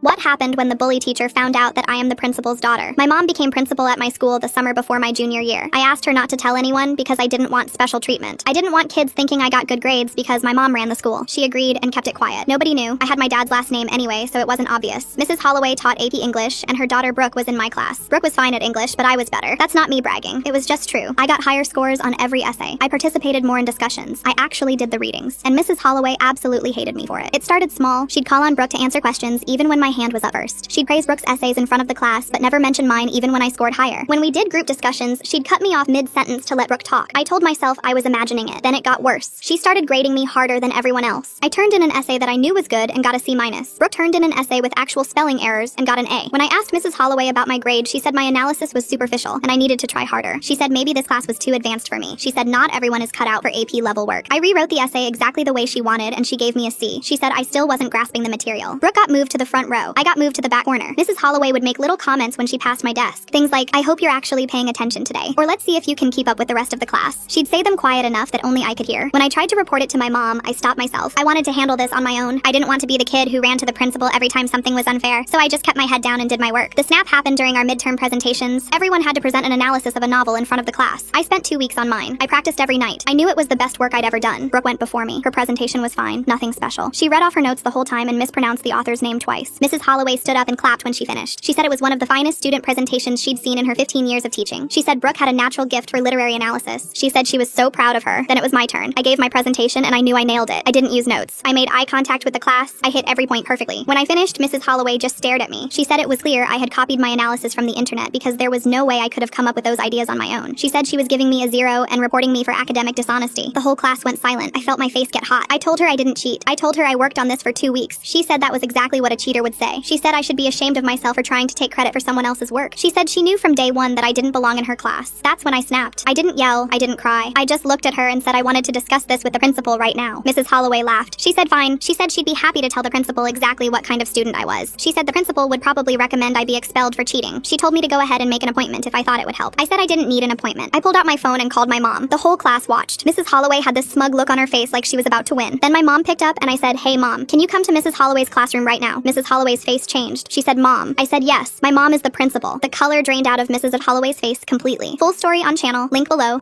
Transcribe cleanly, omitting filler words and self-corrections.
What happened when the bully teacher found out that I am the principal's daughter? My mom became principal at my school the summer before my junior year. I asked her not to tell anyone because I didn't want special treatment. I didn't want kids thinking I got good grades because my mom ran the school. She agreed and kept it quiet. Nobody knew. I had my dad's last name anyway, so it wasn't obvious. Mrs. Holloway taught AP English, and her daughter Brooke was in my class. Brooke was fine at English, but I was better. That's not me bragging. It was just true. I got higher scores on every essay. I participated more in discussions. I actually did the readings. And Mrs. Holloway absolutely hated me for it. It started small. She'd call on Brooke to answer questions even when my hand was up first. She'd praise Brooke's essays in front of the class, but never mention mine even when I scored higher. When we did group discussions, she'd cut me off mid-sentence to let Brooke talk. I told myself I was imagining it. Then it got worse. She started grading me harder than everyone else. I turned in an essay that I knew was good and got a C-. Brooke turned in an essay with actual spelling errors and got an A. When I asked Mrs. Holloway about my grade, she said my analysis was superficial and I needed to try harder. She said maybe this class was too advanced for me. She said not everyone is cut out for AP level work. I rewrote the essay exactly the way she wanted and she gave me a C. She said I still wasn't grasping the material. Brooke got moved to the front row. I got moved to the back corner. Mrs. Holloway would make little comments when she passed my desk. Things like, I hope you're actually paying attention today. Or let's see if you can keep up with the rest of the class. She'd say them quiet enough that only I could hear. When I tried to report it to my mom, I stopped myself. I wanted to handle this on my own. I didn't want to be the kid who ran to the principal every time something was unfair, so I just kept my head down and did my work. The snap happened during our midterm presentations. Everyone had to present an analysis of a novel in front of the class. I spent 2 weeks on mine. I practiced every night. I knew it was the best work I'd ever done. Brooke went before me. Her presentation was fine. Nothing special. She read off her notes the whole time and mispronounced the author's name twice. Mrs. Holloway stood up and clapped when she finished. She said it was one of the finest student presentations she'd seen in her 15 years of teaching. She said Brooke had a natural gift for literary analysis. She said she was so proud of her. Then it was my turn. I gave my presentation and I knew I nailed it. I didn't use notes. I made eye contact with the class. I hit every point perfectly. When I finished, Mrs. Holloway just stared at me. She said it was clear I had copied my analysis from the internet because there was no way I could have come up with those ideas on my own. She said she was giving me a 0 and reporting me for academic dishonesty. The whole class went silent. I felt my face get hot. I told her I didn't cheat. I told her I worked on this for 2 weeks. She said that was exactly what a cheater would say. She said I should be ashamed of myself for trying to take credit for someone else's work. She said she knew from day one that I didn't belong in her class. That's when I snapped. I didn't yell. I didn't cry. I just looked at her and said I wanted to discuss this with the principal right now. Mrs. Holloway laughed. She said fine. She said she'd be happy to tell the principal exactly what kind of student I was. She said the principal would probably recommend I be expelled for cheating. She told me to go ahead and make an appointment if I thought it would help. I said I didn't need an appointment. I pulled out my phone and called my mom. The whole class watched. Mrs. Holloway had this smug look on her face like she was about to win. Then my mom picked up and I said, hey mom, can you come to Mrs. Holloway's classroom right now? Mrs. Holloway's face changed. She said, mom. I said, yes. My mom is the principal. The color drained out of Mrs. Holloway's face completely. Full story on channel, link below.